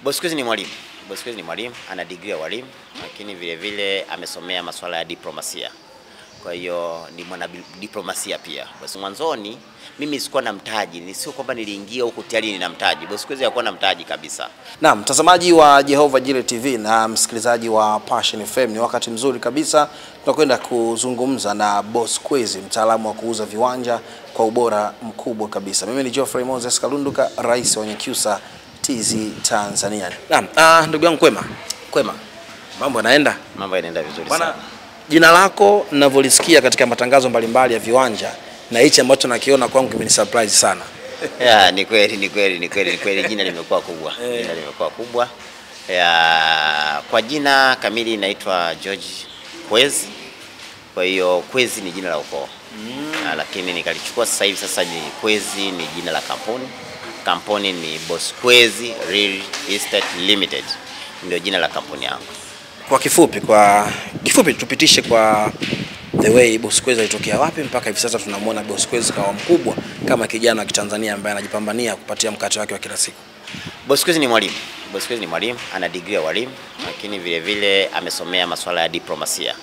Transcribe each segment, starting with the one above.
Bosquez ni mwalimu. Bosquez ni mwalimu, ana degree ya walimu, lakini vile vile amesomea masuala ya diplomasia. Kwa hiyo ni mwana diplomasia pia. Basi mwanzoni mimi sikuwa na mtaji, ni sio kwamba niliingia huko tayari nina mtaji. Bosquez hakuwa na mtaji kabisa. Naam, mtazamaji wa Jehovah Jireh TV na msikilizaji wa Passion FM, ni wakati mzuri kabisa tunakwenda kuzungumza na Bosquez, mtaalamu wa kuuza viwanja kwa ubora mkubwa kabisa. Mimi ni Geoffrey Moses Kalunduka, rais wa Nyakyusa TZ Tanzania. Naam, ndugu yangu kwema? Kwema. Mambo yanaenda? Mambo yanaenda vizuri sana. Jina lako ninavyolisikia katika matangazo mbalimbali ya viwanja na hichi ambacho nakiona kwangu kimenisurprise sana. Ya, ni kweli jina limekuwa kubwa. Jina limekuwa kubwa. Ya, kwa jina kamili naitwa George Quez. Kwa hiyo Quez ni jina la ukoo. Lakini nikalichukua sasa hivi, sasa ni Quez ni jina la kampuni. Kampuni ni Bosquez Real Estate Limited. Ndio jina la kampuni yangu. Kwa kifupi tupitishe kwa the way Bosquez alitokea wapi mpaka hivi sasa tunamwona Bosquez kawa mkubwa kama kijana wa Kitanzania ambaye anajipambania kupatia mkate wake wa kila siku. Bosquez ni mwalimu. Bosquez ni mwalimu, ana degree ya walimu, lakini vile vile amesomea masuala ya diplomasia.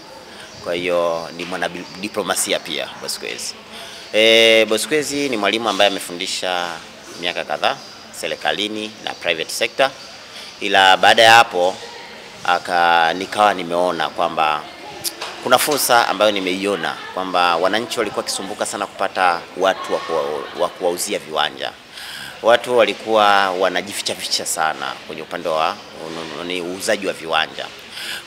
Kwa hiyo ni mwana diplomasia pia Bosquez. Bosquez ni mwalimu ambaye amefundisha miaka kadhaa serikalini na private sector. Ila baada ya hapo nikawa nimeona kwamba kuna fursa ambayo nimeiona kwamba wananchi walikuwa kisumbuka sana kupata watu wa kuwauzia viwanja. Watu walikuwa wanajificha sana kwenye upande wa uuzaji wa viwanja.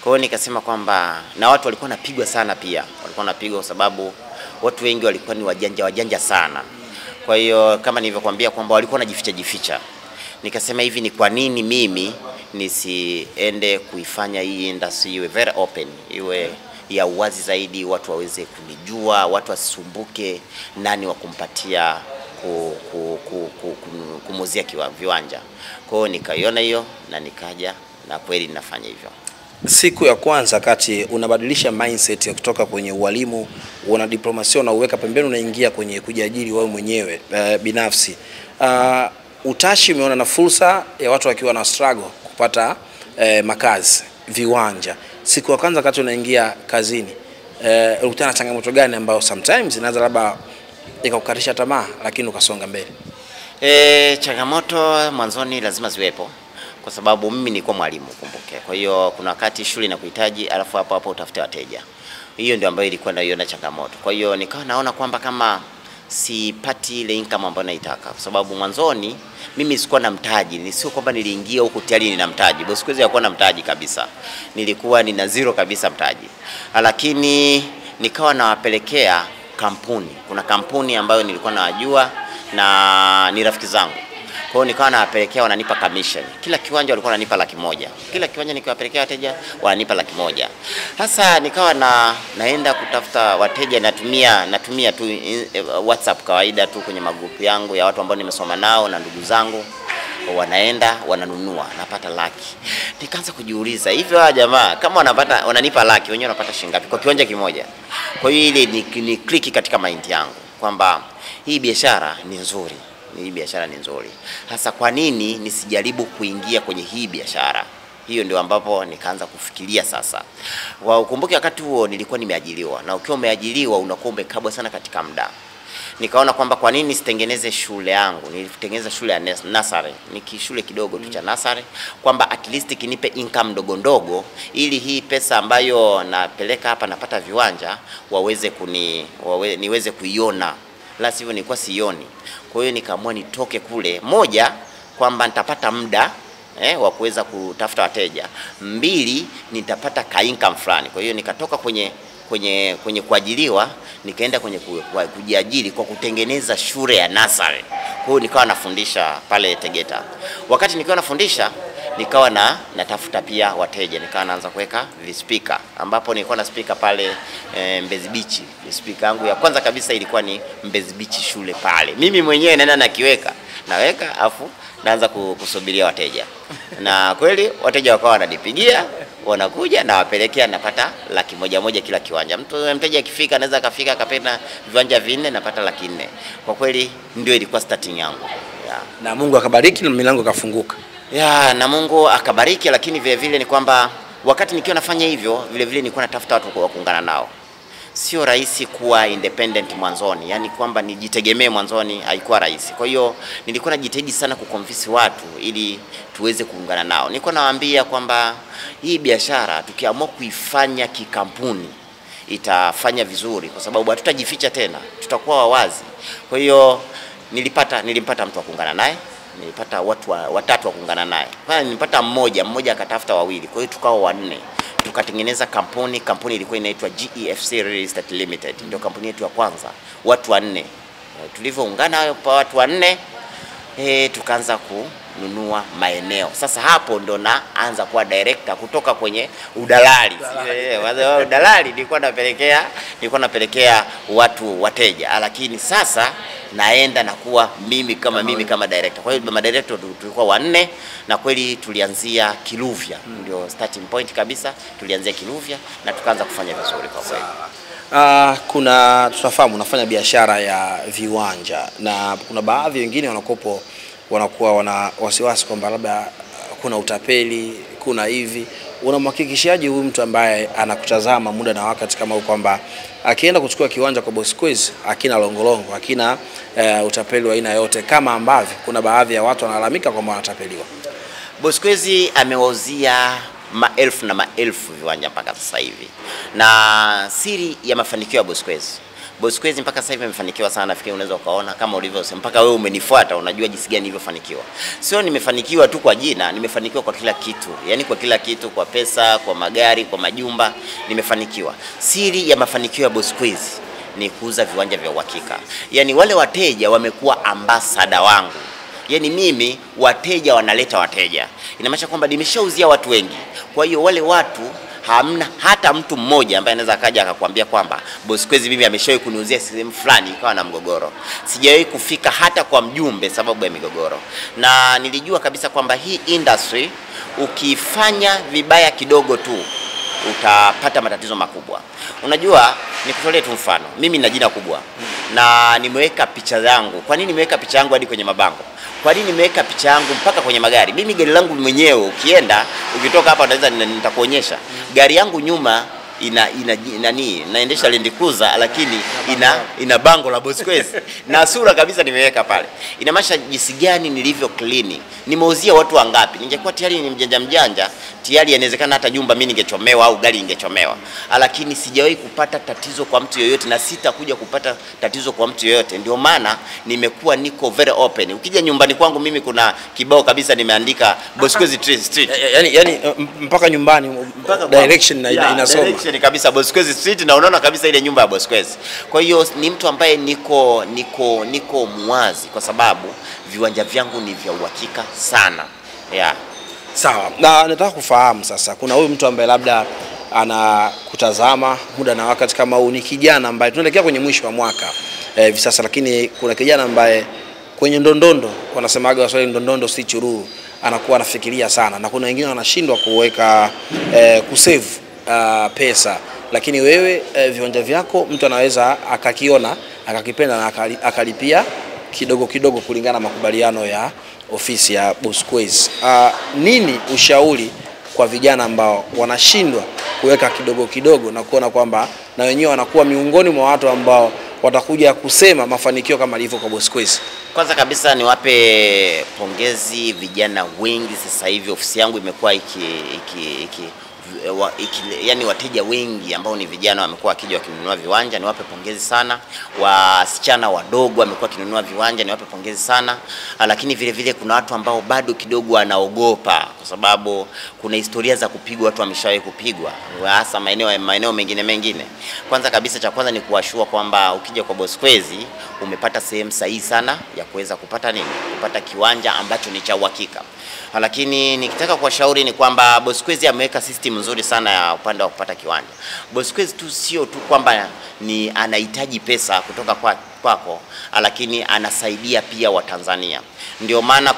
Kwa hiyo nikasema kwamba na watu walikuwa wanapigwa sana pia. Walikuwa wanapigwa kwa sababu watu wengi walikuwa ni wajanja sana. Kwa hiyo kama nilivyokuambia kwamba walikuwa wanajificha. Nikasema hivi, ni kwa nini mimi nisiende kuifanya hii industry iwe very open, iwe ya uwazi zaidi, watu waweze kunijua, watu wasisumbuke nani wa kumpatia kumuzia viwanja. Kwa hiyo nikaiona hiyo na nikaja na kweli ninafanya hivyo. Siku ya kwanza kati unabadilisha mindset ya kutoka kwenye ualimu, una diplomasia na uweka pembeni, unaingia kwenye kujiajiri wewe mwenyewe binafsi. Utashi umeona na fursa ya watu wakiwa na struggle kupata makazi, viwanja. Siku ya kwanza kati unaingia kazini, ulikutana na changamoto gani ambayo sometimes inaweza labda ikakukatisha tamaa lakini ukasonga mbele? Changamoto mwanzoni lazima ziwepo kwa sababu mimi nilikuwa mwalimu, kumbuke. Kwa hiyo kuna wakati shule inakuhitaji alafu hapo utafute wateja. Hiyo ndio ambayo ilikuwa naiona changamoto. Kwa hiyo nikawa naona kwamba kama sipati ile income ambayo naitaka, kwa sababu mwanzoni mimi sikuwa na mtaji, ni sio kwamba niliingia huko tayari nina mtaji. Bosquez hakuwa na mtaji kabisa. Nilikuwa nina zero kabisa mtaji. Lakini nikawa nawapelekea kampuni. Kuna kampuni ambayo nilikuwa nawajua na ni rafiki zangu. Kwa hiyo nikawa nawapelekea, wananipa commission. Kila kiwanja walikuwa wananipa 100,000. Kila kiwanja nikiwapelekea wateja wananipa 100,000. Sasa nikawa naenda kutafuta wateja, natumia tu WhatsApp kawaida tu kwenye magrupu yangu ya watu ambao nimesoma nao na ndugu zangu. Wanaenda wananunua, napata laki. Nikaanza kujiuliza, hivi hawa jamaa kama wananipa laki, wenyewe wanapata shilingi ngapi kwa kiwanja kimoja? Kwa hiyo ile ni click katika mind yangu kwamba hii biashara ni nzuri. Hii biashara ni nzuri. Hasa kwa nini nisijaribu kuingia kwenye hii biashara? Hiyo ndio ambapo nikaanza kufikiria sasa. Ukumbuke wakati huo nilikuwa nimeajiriwa, na ukiwa umeajiriwa unakuwa umekabwa sana katika muda. Nikaona kwamba kwa nini sitengeneze shule yangu? Nilitengeneza shule ya nursery, shule kidogo tu cha nursery, kwamba at least kinipe income ndogo ili hii pesa ambayo napeleka hapa napata viwanja niweze kuiona. La sivyo nilikuwa sioni. Kwa hiyo nikaamua nitoke kule, moja kwamba nitapata muda wa kuweza kutafuta wateja, 2 nitapata ka income fulani. Kwa hiyo nikatoka kwenye kuajiriwa nikaenda kwenye kujiajiri kwa kutengeneza shule ya nursery. Kwa hiyo nikawa nafundisha pale Tegeta. Wakati nikawa nafundisha nikawa natafuta pia wateja, nikawa naanza kuweka speaker, ambapo nilikuwa na speaker pale Mbezi Beach. Speaker yangu ya kwanza kabisa ilikuwa ni Mbezi Beach shule pale. Mimi mwenyewe naenda naweka afu naanza kusubiria wateja. Na kweli wateja wakawa wananipigia, wanakuja na wapelekea, napata 100,000 kila kiwanja. Mteja akifika anaweza akapenda viwanja 4 napata 400,000. Kwa kweli ndio ilikuwa starting yangu. Na Mungu akabariki na milango kafunguka. ya na Mungu akabariki, lakini vile vile ni kwamba wakati nikiwa nafanya hivyo vile vile nilikuwa natafuta watu wa kuungana nao. Sio rahisi kuwa independent mwanzoni, yani kwamba nijitegemee mwanzoni haikuwa rahisi. Kwa hiyo nilikuwa najitahidi sana kuconvince watu ili tuweze kuungana nao. Nilikuwa nawaambia kwamba hii biashara tukiamua kuifanya kikampuni itafanya vizuri, kwa sababu hatutajificha tena, tutakuwa wazi. Kwa hiyo nilimpata mtu wa kuungana naye, nilipata watu watatu wa kuungana naye. Kwanza nilipata mmoja akatafuta wawili, kwa hiyo tukawa wanne. Tukatengeneza kampuni ilikuwa inaitwa GEFC Real Estate Limited, ndio kampuni yetu ya kwanza, watu wanne. Tulivyoungana kwa watu wanne, tukaanza kununua maeneo. Sasa hapo ndo naanza kuwa director kutoka kwenye udalali. Udalali nilikuwa napelekea watu wateja, lakini sasa naenda na kuwa mimi kama director. Kwa hiyo madirector tulikuwa wanne, na kweli tulianzia Kiluvya, ndio starting point kabisa. Tulianzia Kiluvya na tukaanza kufanya vizuri kwa kweli. Tunafahamu unafanya biashara ya viwanja, na kuna baadhi wengine wanakuwa wana wasiwasi kwamba labda kuna utapeli, kuna hivi. Unamhakikishaje huyu mtu ambaye anakutazama muda na wakati kama huu kwamba akienda kuchukua kiwanja kwa Bosquez hakina longolongo, hakina utapeli wa aina yote, kama ambavyo kuna baadhi ya watu wanalalamika kwamba wanatapeliwa? Bosquez amewauzia maelfu na maelfu viwanja mpaka sasa hivi, na siri ya mafanikio ya Bosquez mpaka sasa hivi amefanikiwa sana. Nafikiri unaweza ukaona kama ulivyosema, mpaka wewe umenifuata unajua jinsi gani nilivyofanikiwa. Sio nimefanikiwa tu kwa jina, nimefanikiwa kwa kila kitu. Yaani kwa kila kitu, kwa pesa, kwa magari, kwa majumba, nimefanikiwa. Siri ya mafanikio ya Bosquez ni kuuza viwanja vya uhakika. Yaani wale wateja wamekuwa ambassador wangu. Yaani mimi wateja wanaleta wateja. Inamaanisha kwamba nimeshauzia watu wengi. Kwa hiyo wale watu hamna hata mtu mmoja ambaye anaweza akaja akakwambia kwamba Bosquez mimi ameshawahi kuniuzia sehemu fulani ikawa na mgogoro. Sijawahi kufika hata kwa mjumbe sababu ya migogoro. Na nilijua kabisa kwamba hii industry ukifanya vibaya kidogo tu utapata matatizo makubwa. Unajua, nikutolee tu mfano. Mimi nina jina kubwa na nimeweka picha zangu. Kwa nini nimeweka picha yangu hadi kwenye mabango? Kwa nini nimeweka picha yangu mpaka kwenye magari? Mimi gari langu mwenyewe ukitoka hapa naweza nitakuonyesha. Gari yangu nyuma naendesha Land Cruiser, lakini ina bango la Bosquez na sura kabisa nimeweka pale. Inamaanisha jinsi gani nilivyo clean. Nimeuzia watu wangapi? Ningekuwa tayari ni mjanja tayari inawezekana hata nyumba mimi ningechomewa au gari ingechomewa. Lakini sijawahi kupata tatizo kwa mtu yoyote na sitakuja kupata tatizo kwa mtu yoyote. Ndio maana nimekuwa niko very open. Ukija nyumbani kwangu mimi kuna kibao kabisa nimeandika Bosquez Street. Yani mpaka nyumbani mpaka direction inasoma. Direction kabisa Bosquez Street, na unaona kabisa ile nyumba ya Bosquez. Kwa hiyo ni mtu ambaye niko muwazi kwa sababu viwanja vyangu ni vya uhakika sana. Sawa. Na nataka kufahamu sasa, kuna huyu mtu ambaye labda anakutazama muda na wakati kama huu, ni kijana ambaye tunaelekea kwenye mwisho wa mwaka hivi sasa, lakini kuna kijana ambaye kwenye ndondondo, wanasemaga Waswahili ndondondo si chururu, anakuwa anafikiria sana, na kuna wengine wanashindwa kuweka kusave pesa. Lakini wewe viwanja vyako mtu anaweza akakiona akakipenda na akalipia kidogo kidogo kulingana na makubaliano ya ofisi ya Bosquez. Nini ushauri kwa vijana ambao wanashindwa kuweka kidogo kidogo na kuona kwamba na wenyewe wanakuwa miongoni mwa watu ambao watakuja kusema mafanikio kama ilivyo kwa Bosquez? Kwanza niwape pongezi vijana wengi. Sasa hivi ofisi yangu imekuwa yani wateja wengi ambao ni vijana wamekuwa wakija wakinunua viwanja, niwape pongezi sana. Wasichana wadogo wamekuwa wakinunua viwanja, niwape pongezi sana. Lakini vile vile kuna watu ambao bado kidogo wanaogopa kwa sababu kuna historia za kupigwa, watu wameshawahi kupigwa hasa maeneo mengine. Kwanza kabisa cha kwanza ni kuwashua kwamba ukija kwa Bosquez umepata sehemu sahihi sana ya kuweza kupata kiwanja ambacho ni cha uhakika. Lakini nikitaka kuwashauri ni kwamba Bosquez ameweka system nzuri sana ya upande wa kupata kiwanja. Bosquez sio tu kwamba ni anahitaji pesa kutoka kwako, lakini anasaidia pia Watanzania. Ndio maana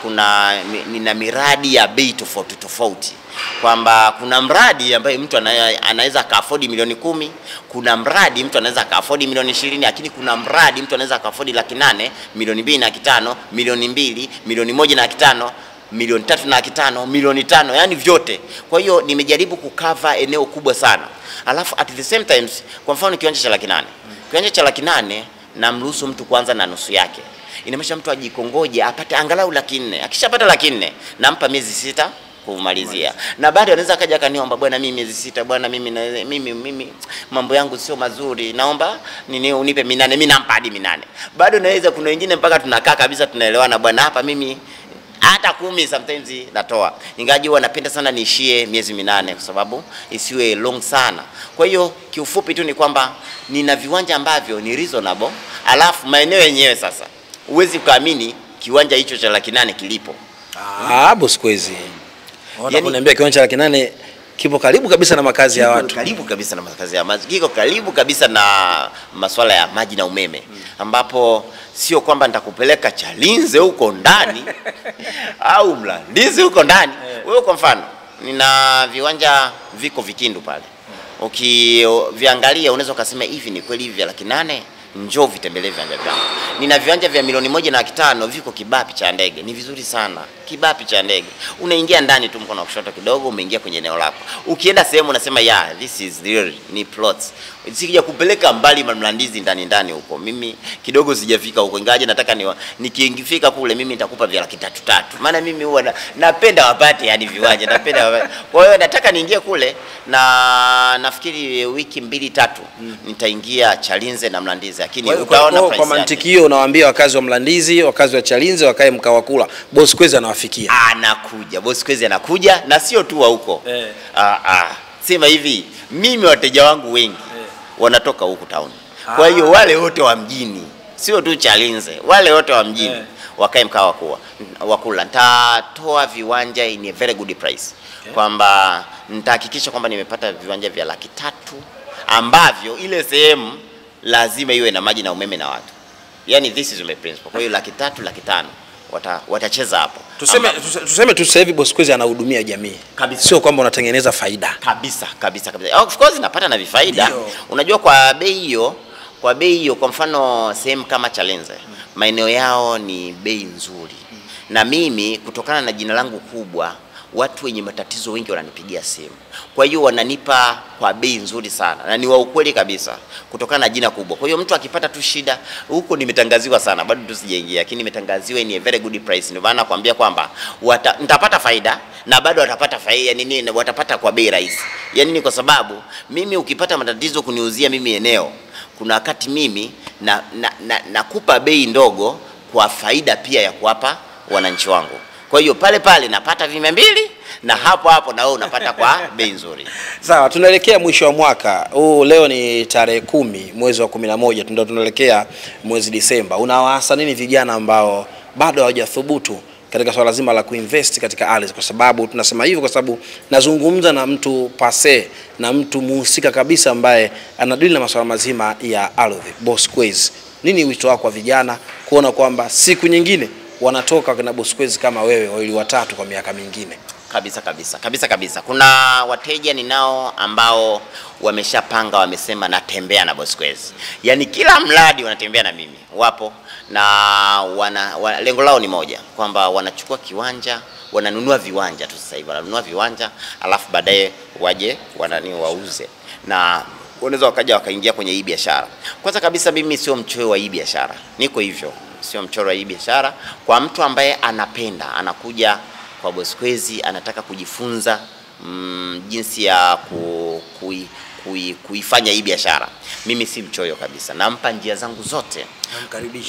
nina miradi ya bei tofauti. Kwamba kuna mradi ambaye mtu anaweza ka-afford milioni 10, kuna mradi mtu anaweza ka-afford milioni 20, lakini kuna mradi mtu anaweza ka-afford 800,000, milioni 2,500,000, milioni 2, milioni 1,500,000. milioni 3.5, milioni 5, yani vyote. Kwa hiyo nimejaribu kukava eneo kubwa sana. Alafu at the same times, kwa mfano kiwanja cha 800. Kiwanja cha 800 namruhusu mtu kwanza na nusu yake. Inamaanisha mtu ajikongoje apate angalau 400. Akishapata 400 nampa miezi 6 kumalizia. Na baada anaweza akaja akaniomba, bwana mimi miezi 6, bwana mimi mambo yangu sio mazuri, naomba nini unipe 8. Mimi nampa hadi 8. Bado naweza, kuna wengine mpaka tunakaa kabisa tunaelewana, bwana hapa mimi hata 10 sometimes natoa. Ingawaje huwa napenda sana niishie miezi 8 kwa sababu isiwe long sana. Kwa hiyo kiufupi tu ni kwamba nina viwanja ambavyo ni reasonable, alafu maeneo yenyewe sasa huwezi kuamini kiwanja hicho cha 800 kilipo. Bosquez. Yani kuniambia kiwanja cha 800 kipo karibu kabisa na makazi ya watu. Karibu kabisa na makazi ya watu. Kiko karibu kabisa na masuala ya maji na umeme. Ambapo sio kwamba nitakupeleka Chalinze huko ndani au Mlandizi huko ndani. Wewe kwa mfano, nina viwanja viko Vikindu pale. Ukiviangalia unaweza kusema hivi ni kweli hivi vya 800, njoo vitembelee viwanja vyangu. Nina viwanja vya milioni 1.5 viko Kibapi cha ndege. Ni vizuri sana. Kibapi cha ndege. Unaingia ndani tu mkono wa kushoto kidogo, umeingia kwenye eneo lako. Ukienda sehemu unasema this is real, ni plots. Sikija kupeleka mbali Mlandizi ndani huko. Mimi kidogo sijafika huko. Ingaje nataka nikifika kule mimi nitakupa vya 300. Maana mimi huwa napenda wapate yani viwanja, napenda wapate. Kwa hiyo nataka niingie kule na nafikiri wiki 2-3 nitaingia Chalinze na Mlandizi. Lakini utaona kwa mantiki hiyo unawaambia wakazi wa Mlandizi, wakazi wa Chalinze wakae Mkawakula. Bosquez anawafikia. Anakuja. Bosquez anakuja na sio tu wa huko. Sema hivi, mimi wateja wangu wengi wanatoka huku town. Kwa hiyo wale wote wa mjini, sio tu Chalinze, wale wote wa mjini wakae Mkawakula. Nitatoa viwanja in a very good price. Kwamba nitahakikisha kwamba nimepata viwanja vya 300 ambavyo ile sehemu lazima iwe na maji na umeme na watu. Yani this is my principle. Kwa hiyo 300, 500 watacheza hapo. Tuseme tu sasa hivi Bosquez anahudumia jamii. Sio kwamba unatengeneza faida. Kabisa. Of course napata na vifaida. Unajua kwa bei hiyo, kwa mfano sehemu kama Chalinze, maeneo yao ni bei nzuri. Na mimi kutokana na jina langu kubwa, watu wenye matatizo wengi wananipigia simu. Kwa hiyo wananipa kwa bei nzuri sana. Na ni wa ukweli kabisa kutokana na jina kubwa. Kwa hiyo mtu akipata tu shida, huko nimetangaziwa sana, bado tusijaingia, lakini nimetangaziwa in a very good price. Ndio maana nakwambia kwamba nitapata faida na bado watapata faida, watapata kwa bei rahisi. Yani ni kwa sababu mimi ukipata matatizo kuniuzia mimi eneo, kuna wakati mimi nakupa bei ndogo kwa faida pia ya kuwapa wananchi wangu. Kwa hiyo pale napata 200 na hapo na wewe unapata kwa bei nzuri. Sawa, tunaelekea mwisho wa mwaka. Leo ni tarehe 10 mwezi wa 11, ndio tunaelekea mwezi Disemba. Unawaasa nini vijana ambao bado hawajathubutu katika swala zima la kuinvest katika ardhi? Kwa sababu tunasema hivyo kwa sababu nazungumza na mtu pase na mtu muhusika kabisa ambaye anadili na masuala mazima ya ardhi. Bosquez, nini wito wako kwa vijana kuona kwamba siku nyingine wanatoka na Bosquez kama wewe wawili watatu kwa miaka mingine? Kabisa. Kuna wateja ninao ambao wameshapanga, wamesema natembea na Bosquez. Yani kila mradi wanatembea na mimi. Wapo na lengo lao ni moja, kwamba wanachukua kiwanja, wananunua viwanja tu sasa hivi. Wananunua viwanja alafu baadaye waje wauze. Na wanaweza wakaja wakaingia kwenye hii biashara. Kwanza kabisa mimi sio mchoyo wa hii biashara. Niko hivyo. Sio mchoro wa hii biashara. Kwa mtu ambaye anapenda, anakuja kwa Bosquez, anataka kujifunza jinsi ya kuifanya hii biashara. Mimi si mchoyo kabisa. Nampa njia zangu zote.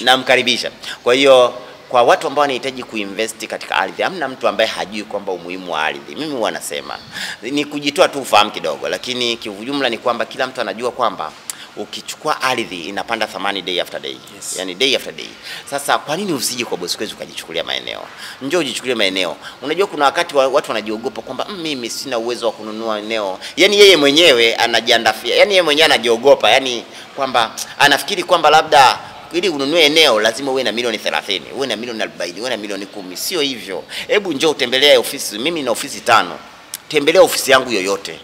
Namkaribisha. Kwa hiyo kwa watu ambao wanahitaji kuinvest katika ardhi, hamna mtu ambaye hajui kwamba umuhimu wa ardhi. Mimi huwa nasema ni kujitoa tu ufahamu kidogo, lakini kiujumla ni kwamba kila mtu anajua kwamba ukichukua ardhi inapanda thamani day after day. Yani day after day. Sasa kwa nini usije kwa Bosquez ukajichukulia maeneo? Njoo ujichukulie maeneo. Unajua kuna wakati watu wanajiogopa kwamba mimi sina uwezo wa kununua eneo. Yani yeye mwenyewe anajiandafia. Yani yeye mwenyewe anajiogopa. Yani kwamba anafikiri kwamba labda ili ununue eneo lazima uwe na milioni 30, uwe na milioni 40, uwe na milioni 10. Sio hivyo. Hebu njoo utembelea ofisi. Mimi na ofisi 5. Tembelea ofisi yangu yoyote.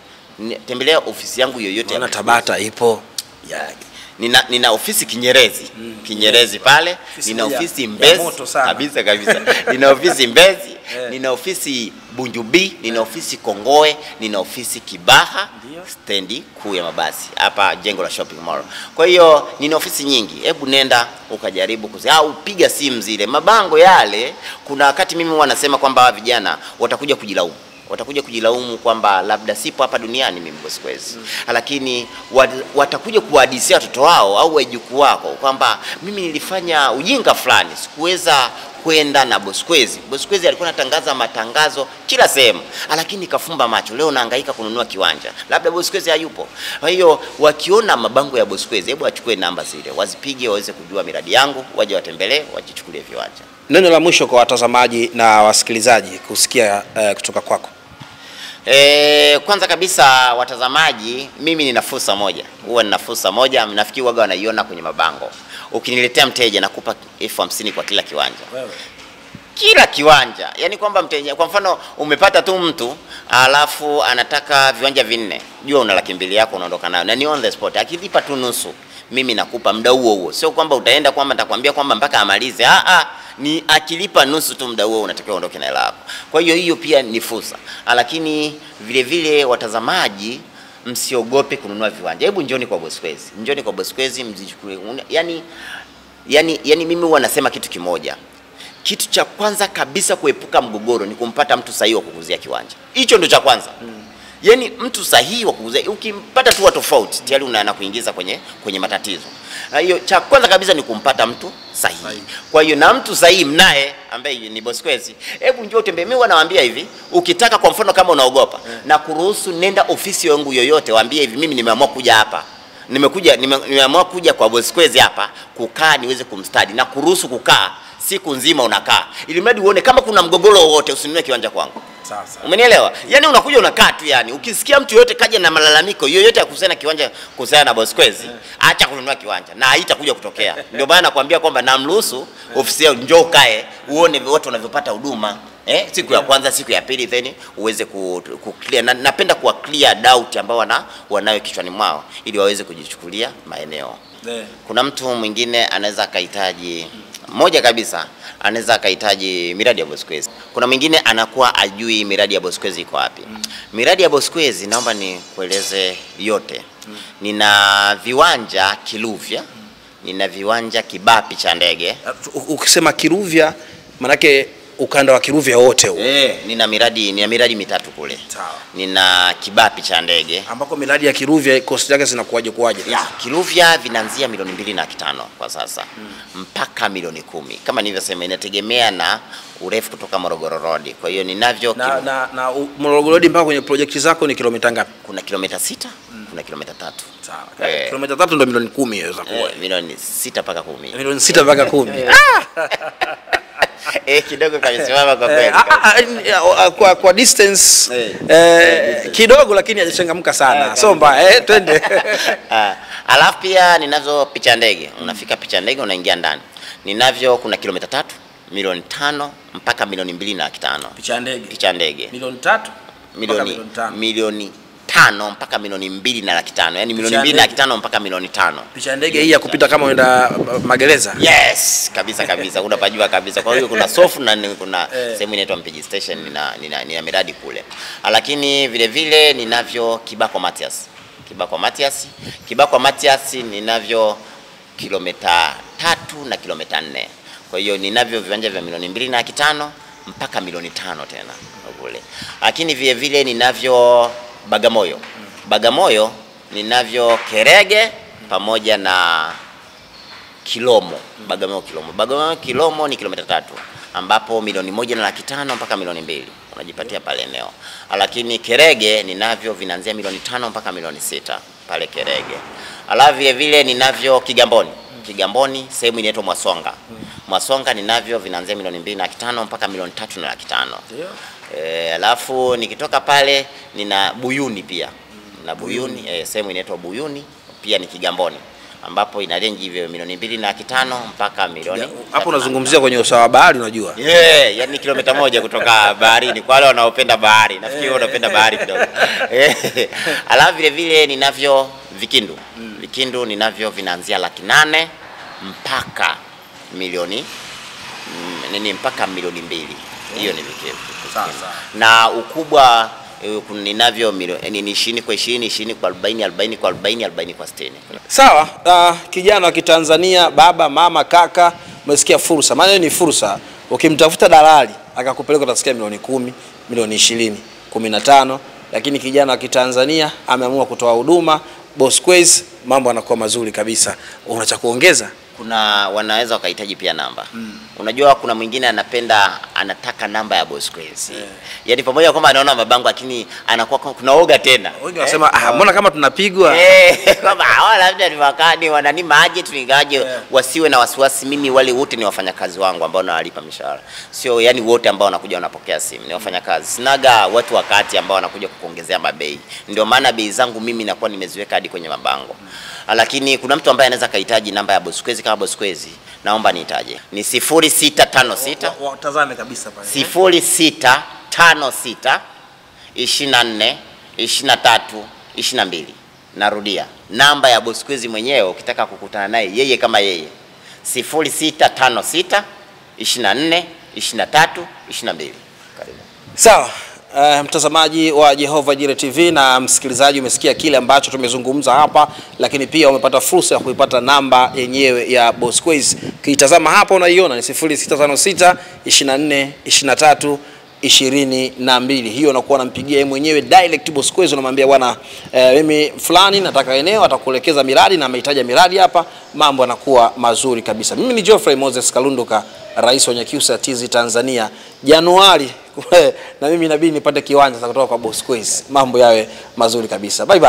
Tembelea ofisi yangu yoyote. Tabata ipo. nina ofisi Kinyerezi. Kinyerezi pale, nina ofisi Mbezi kabisa. Nina ofisi Mbezi, nina ofisi Bunjubi, nina ofisi Kongoe, nina ofisi Kibaha, stendi kuu ya mabasi hapa jengo la shopping mall. Kwa hiyo nina ofisi nyingi. Hebu nenda ukajaribu au piga simu zile. Mabango yale, kuna wakati mimi huwa nasema kwamba vijana watakuja kujilaumu. Watakuja kujilaumu kwamba labda sipo hapa duniani mimi Bosquez. Lakini watakuja kuhadithia watoto wao au wajukuu wako kwamba mimi nilifanya ujinga fulani, sikuweza kwenda na Bosquez. Bosquez alikuwa anatangaza matangazo kila sehemu, lakini kafumba macho. Leo nahangaika kununua kiwanja, labda Bosquez hayupo. Kwa hiyo wakiona mabango ya Bosquez, hebu achukue namba zile, wazipige waweze kujua miradi yangu, waje watembelee, wajichukulie viwanja. Neno la mwisho kwa watazamaji na wasikilizaji kusikia kutoka kwako. Kwanza kabisa watazamaji, mimi nina fursa moja. Huwa nina fursa moja, nafikiri waga wanaiona kwenye mabango. Ukiniletea mteja nakupa 50,000 kwa kila kiwanja. Kila kiwanja. Yaani kwamba mteja, kwa mfano umepata tu mtu alafu anataka viwanja 4. Jua una 200,000 yako unaondoka nayo. Na ni on the spot. Akilipa tu nusu, mimi nakupa muda huo huo. Sio kwamba utaenda kwamba nitakwambia kwamba mpaka amalize. Ni akilipa nusu tu muda huo unatakiwa uondoke na hela yako. Kwa hiyo pia ni fursa. Lakini vile vile watazamaji, msiogope kununua viwanja. Hebu njoni kwa Bosquez. Njoni kwa Bosquez mzichukue. Yaani mimi huwa nasema kitu kimoja. Kitu cha kwanza kabisa kuepuka mgogoro ni kumpata mtu sahihi wa kukuzia kiwanja. Hicho ndio cha kwanza. Yaani mtu sahihi wa kukuzia, ukimpata tu wa tofauti tayari unaanza kuingiza kwenye matatizo. Hiyo cha kwanza kabisa ni kumpata mtu sahihi. Kwa hiyo na mtu sahihi mnaye ambaye ni Bosquez, hebu njoo utembee. Mimi wanawaambia hivi, ukitaka kwa mfano kama unaogopa na kuruhusu, nenda ofisi yangu yoyote, waambie hivi, mimi nimeamua kuja hapa. Nimeamua kuja kwa Bosquez hapa kukaa niweze kumstadi, na kuruhusu kukaa siku nzima unakaa. Ili mradi uone kama kuna mgogoro wowote usinunue kiwanja kwangu. Sasa. Umenielewa? Yaani unakuja unakaa tu yani. Ukisikia mtu yote kaja na malalamiko yoyote ya kuhusiana na kiwanja, kuhusiana na Bosquez, acha kununua kiwanja na haitakuja kutokea. Ndio maana nakwambia kwamba namruhusu ofisi yao, njoo kae uone watu wanavyopata huduma. Siku ya kwanza, siku ya pili, then uweze clear. Napenda kuwa clear doubt ambao wanayo kichwani mwao ili waweze kujichukulia maeneo. Kuna mtu mwingine anaweza akahitaji moja kabisa, anaweza akahitaji miradi ya Bosquez. Kuna mwingine anakuwa ajui miradi ya Bosquez iko wapi. Miradi ya Bosquez naomba nikueleze yote. Nina viwanja Kiluvya, nina viwanja Kibapi cha ndege. Ukisema Kiluvya manake ukanda wa Kiluvya wote huo. Nina miradi mitatu kule. Sawa. Nina Kibapi cha ndege ambako miradi ya Kiluvya cost yake zinakuaje kuaje? Kiluvya vinaanzia milioni 2.5 kwa sasa mpaka milioni 10. Kama nilivyosema, inategemea na urefu kutoka Morogoro Road. Kwa hiyo ninavyo na Morogoro Road mpaka kwenye project zako ni kilomita ngapi? Kuna kilomita 6, kuna kilomita 3. Sawa. Kilomita 3 ndio milioni 10 inaweza kuwa. Milioni 6 mpaka 10. Milioni 6 mpaka 10. Kidogo kamesimama kwa kweli. Kwa distance kidogo, lakini hajachangamka sana. So mbaya, twende. Alafu pia ninavyo picha ndege. Unafika picha ndege unaingia ndani. Ninavyo kuna kilomita 3, milioni 5 mpaka milioni 2.5. Picha ndege. Milioni 3 milioni 5 mpaka milioni 2.5. Yaani milioni 2.5 mpaka milioni 5. Picha ndege hii ya kupita kama unaenda magereza. Yes, kabisa. Unapajua kabisa. Kwa hiyo kuna sofu na kuna sehemu inaitwa Mpiji Station, nina miradi kule. Lakini vile vile ninavyo Kibako Matias ninavyo kilomita 3 na kilomita 4. Kwa hiyo ninavyo viwanja vya milioni 2.5 mpaka milioni 5 tena kule. Lakini vile vile ninavyo Bagamoyo ninavyo Kerege pamoja na Kilomo. Bagamoyo Kilomo ni kilomita 3 ambapo milioni 1.5 mpaka milioni 2 unajipatia pale eneo. Lakini Kerege ninavyo vinaanzia milioni 5 mpaka milioni 6 pale Kerege. Alafu vile vile ninavyo Kigamboni sehemu inaitwa Mwasonga ninavyo vinaanzia milioni 2.5 mpaka milioni 3.5. Alafu nikitoka pale nina Buyuni pia. Na Buyuni sehemu inaitwa Buyuni pia ni Kigamboni ambapo ina range hivyo milioni 2.5 mpaka milioni. Hapo unazungumzia kwenye usawa wa bahari unajua? Yani kilomita 1 kutoka baharini kwa wale wanaopenda bahari. Nafikiri wanapenda bahari kidogo. Alafu vile vile ninavyo Vikindu Vikindu ninavyo vinaanzia 800,000 mpaka milioni mpaka milioni 2. Hiyo ni Vikindu. Sawa. Na ukubwa ninavyo ni 20 kwa 20, 20 kwa 40, 40 kwa 40, 40 kwa 60. Sawa, kijana wa Kitanzania, baba, mama, kaka, umesikia fursa. Maana ni fursa. Ukimtafuta dalali akakupeleka utasikia milioni 10, milioni 20, 15, lakini kijana wa Kitanzania ameamua kutoa huduma Bosquez, mambo yanakuwa mazuri kabisa. Una cha kuongeza? Kuna wanaweza wakahitaji pia namba. Unajua kuna mwingine anataka namba ya Bosquez. Yaani pamoja kwamba anaona mabango lakini anakuwa kuna oga tena. Wengi wanasema mbona kama tunapigwa? Kama labda ni wakati wanani maji tuingaje, wasiwe na wasiwasi. Mimi wale wote ni wafanyakazi wangu ambao nawalipa mishahara. Sio yani wote ambao wanakuja wanapokea simu ni wafanyakazi. Sinaga watu wakati ambao wanakuja kukuongezea mabei. Ndio maana bei zangu mimi nakuwa nimeziweka hadi kwenye mabango. Lakini kuna mtu ambaye anaweza kahitaji namba ya Bosquez kama Bosquez, naomba niitaje. Ni 0656 Watazame kabisa pale. 0656 24 23 22. Narudia. Namba ya Bosquez mwenyewe ukitaka kukutana naye yeye kama yeye. 0656 24 23 22. Karibu. Sawa. Mtazamaji wa Jehova Jireh TV na msikilizaji, umesikia kile ambacho tumezungumza hapa, lakini pia umepata fursa ya kuipata namba yenyewe ya Bosquez. Kitazama hapa unaiona ni 0656 24 23 22. Hiyo unakuwa unampigia yeye mwenyewe direct Bosquez, unamwambia bwana mimi fulani nataka eneo, atakuelekeza miradi na amehitaji miradi hapa, mambo yanakuwa mazuri kabisa. Mimi ni Geoffrey Moses Kalunduka, rais wa Nyakyusa TZ Tanzania. Januari na mimi inabidi nipate kiwanja kutoka kwa Bosquez, mambo yawe mazuri kabisa. Bye bye.